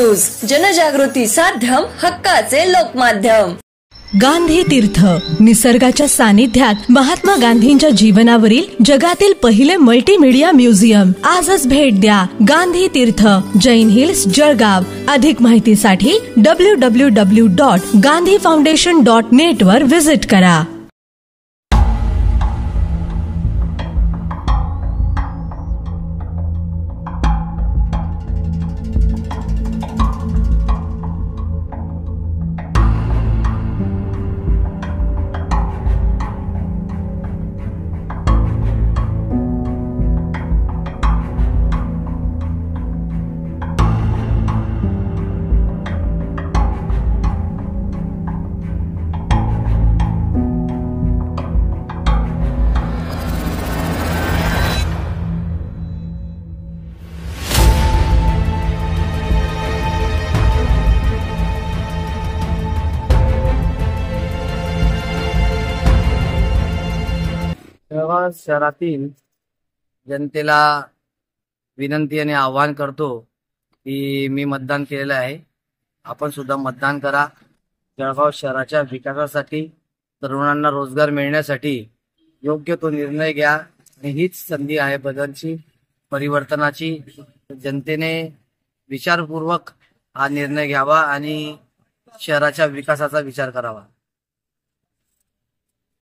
News, जनजागृती साध्यम, हक्काचे लोकमाध्यम। गांधी तीर्थ, निसर्गाच्या सानिध्यात महात्मा गांधींच्या जीवनावरील जगातील पहिले मल्टीमीडिया म्युझियम। आजच भेट द्या गांधी तीर्थ, जैन हिल्स, जळगाव। अधिक माहितीसाठी www.gandhifoundation.net वर विजिट करा। जळगाव शहरातील जनतेला विनंती आणि आवाहन करतो की मी मतदान केलेलं आहे, आपण सुद्धा मतदान करा। जळगाव शहराच्या विकासासाठी, तरुणांना रोजगार मिळण्यासाठी योग्य तो निर्णय घ्या आणि हीच संधी आहे बदलची, परिवर्तनाची। जनतेने विचारपूर्वक हा निर्णय घ्यावा आणि शहराच्या विकासाचा विचार करावा।